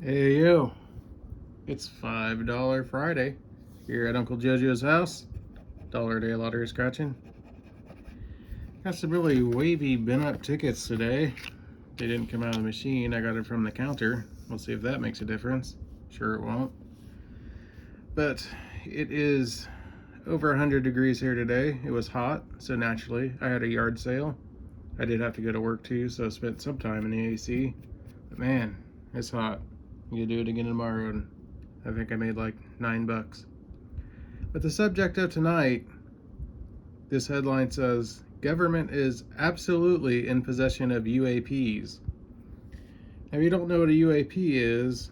Hey yo, it's $5 Friday here at Uncle JoJo's house. Dollar a day lottery scratching. Got some really wavy bin up tickets today. They didn't come out of the machine. I got it from the counter. We'll see if that makes a difference. Sure it won't. But it is over 100 degrees here today. It was hot, so naturally I had a yard sale. I did have to go to work too, so I spent some time in the AC. But man, it's hot. I'm gonna do it again tomorrow, and I think I made like $9. But the subject of tonight, this headline says, government is absolutely in possession of UAPs. Now, if you don't know what a UAP is,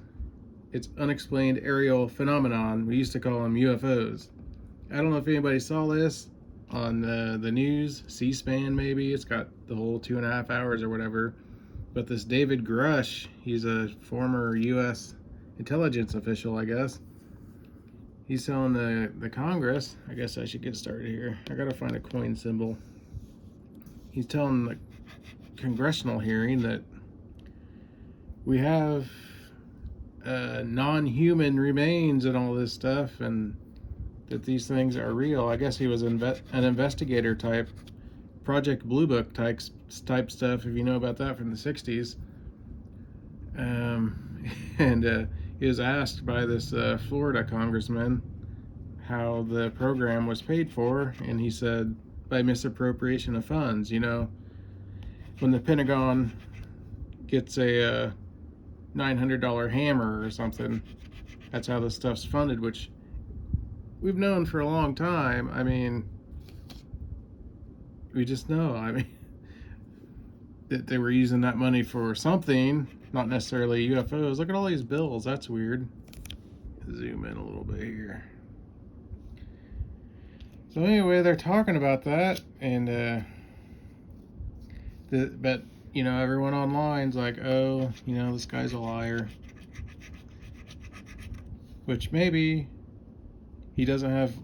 it's unexplained aerial phenomenon. We used to call them UFOs. I don't know if anybody saw this on the news, C-SPAN maybe. It's got the whole 2.5 hours or whatever. But this David Grush, he's a former U.S. intelligence official, I guess. He's telling the Congress, I guess I should get started here. I gotta find a coin symbol. He's telling the congressional hearing that we have non-human remains and all this stuff, and that these things are real. I guess he was an investigator type, Project Blue Book type stuff, if you know about that from the 60s. And he was asked by this Florida congressman how the program was paid for, and he said, by misappropriation of funds. You know, when the Pentagon gets a $900 hammer or something, that's how this stuff's funded, which we've known for a long time. I mean, we just know, that they were using that money for something, not necessarily UFOs. Look at all these bills. That's weird. Zoom in a little bit here. So anyway, they're talking about that, and but you know, everyone online's like, oh, you know, this guy's a liar. Which maybe he doesn't have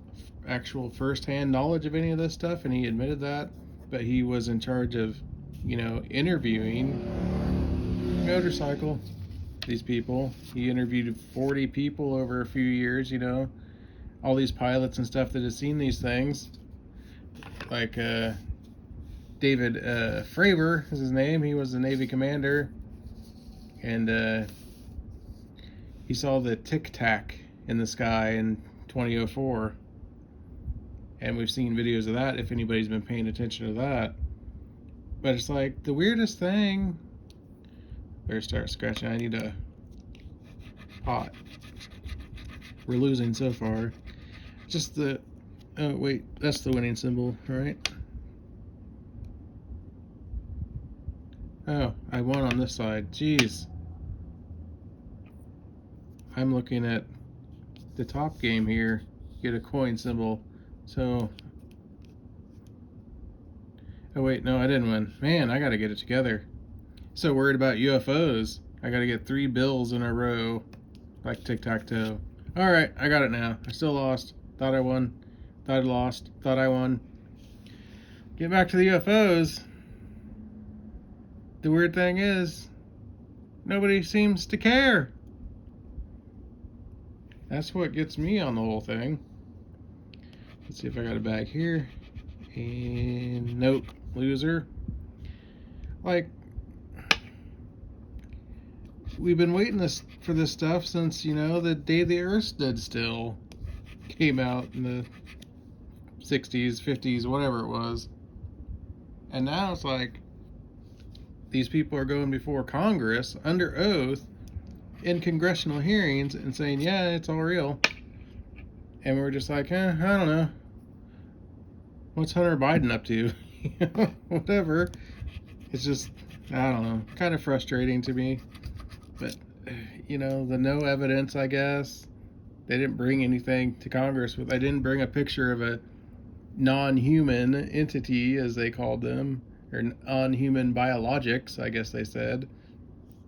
actual first-hand knowledge of any of this stuff, and he admitted that, but he was in charge of, you know, interviewing these people. He interviewed 40 people over a few years, you know, all these pilots and stuff that have seen these things, like David Fravor is his name. He was the Navy commander, and he saw the Tic Tac in the sky in 2004, and we've seen videos of that if anybody's been paying attention to that. But it's like the weirdest thing. Better start scratching. I need a pot. We're losing so far. Just the, oh wait, that's the winning symbol, right? Oh, I won on this side. Jeez. I'm looking at the top game here. Get a coin symbol. So, oh wait, no, I didn't win. Man, I gotta get it together. So worried about UFOs. I gotta get 3 bills in a row, like tic-tac-toe. All right, I got it now. I still lost. Thought I won. Thought I lost. Thought I won. Get back to the UFOs. The weird thing is, nobody seems to care. That's what gets me on the whole thing. Let's see if I got a bag here. And nope, loser. Like, we've been waiting for this stuff since, you know, the day the Earth stood still came out in the 60s, 50s, whatever it was. And now it's like these people are going before Congress under oath in congressional hearings and saying, yeah, it's all real. And we're just like, I don't know. What's Hunter Biden up to? Whatever. It's just, I don't know, kind of frustrating to me. But, you know, the no evidence, I guess. They didn't bring anything to Congress. They didn't bring a picture of a non-human entity, as they called them, or non-human biologics, I guess they said.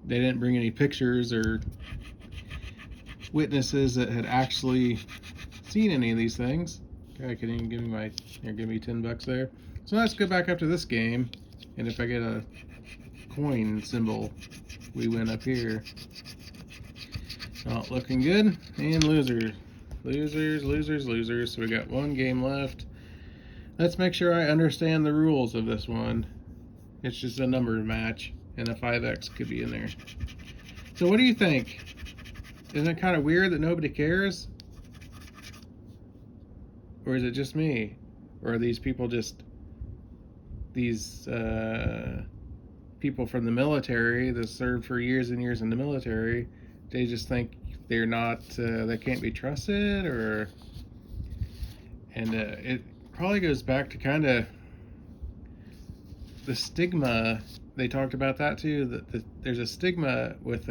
They didn't bring any pictures or witnesses that had actually seen any of these things. Okay, I can even give me $10 there. So let's go back up to this game, and if I get a coin symbol, we win up here. Not looking good. And losers. Losers, losers, losers. So we got one game left. Let's make sure I understand the rules of this one. It's just a number match, and a 5x could be in there. So what do you think? Isn't it kind of weird that nobody cares? Or is it just me? Or are these people just these people from the military that served for years and years in the military? They just think they're not, they can't be trusted, or, and it probably goes back to kind of the stigma. They talked about that too, that there's a stigma with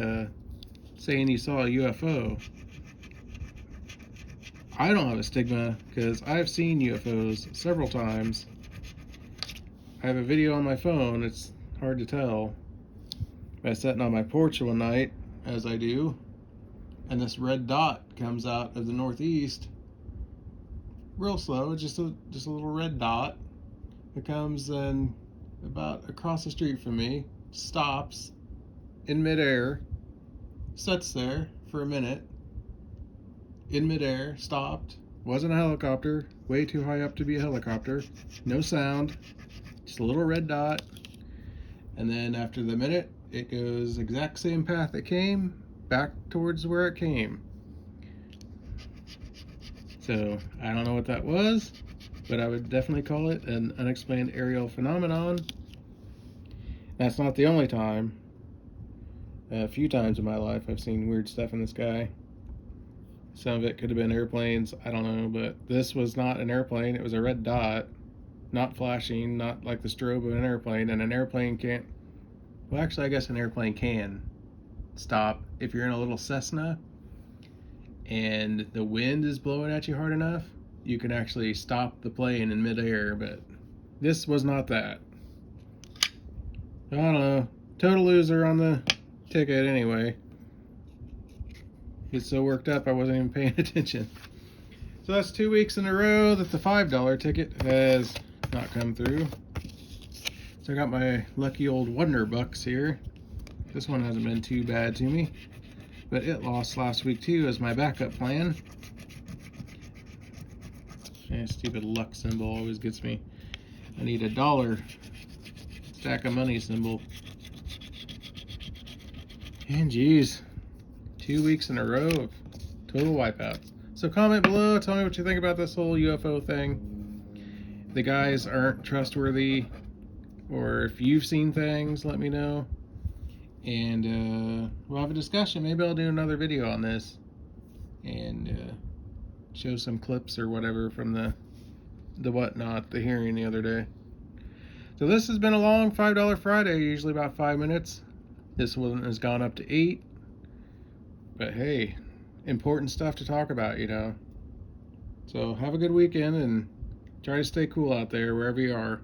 saying you saw a UFO. I don't have a stigma because I've seen UFOs several times. I have a video on my phone. It's hard to tell. I was sitting on my porch one night, as I do, and this red dot comes out of the northeast, real slow, just a little red dot. It comes and about across the street from me, stops in midair, sits there for a minute, in midair, stopped. Wasn't a helicopter, way too high up to be a helicopter. No sound, just a little red dot. And then after the minute, it goes exact same path it came, back towards where it came. So I don't know what that was, but I would definitely call it an unexplained aerial phenomenon. That's not the only time. A few times in my life I've seen weird stuff in the sky. Some of it could have been airplanes, I don't know, but this was not an airplane. It was a red dot, not flashing, not like the strobe of an airplane. And an airplane can't, well, actually I guess an airplane can stop if you're in a little Cessna and the wind is blowing at you hard enough. You can actually stop the plane in midair, but this was not that. I don't know. Total loser on the ticket anyway. Get so worked up I wasn't even paying attention. So that's 2 weeks in a row that the $5 ticket has not come through. So I got my lucky old Wonder Bucks here. This one hasn't been too bad to me, but it lost last week too as my backup plan. Yeah, stupid luck symbol always gets me. I need a dollar stack of money symbol. And geez, 2 weeks in a row of total wipeouts. So comment below, tell me what you think about this whole UFO thing. If the guys aren't trustworthy, or if you've seen things, let me know. And we'll have a discussion. Maybe I'll do another video on this and show some clips or whatever from the whatnot, the hearing the other day. So this has been a long $5 Friday, usually about 5 minutes. This one has gone up to 8. But hey, important stuff to talk about, you know. So have a good weekend and try to stay cool out there wherever you are.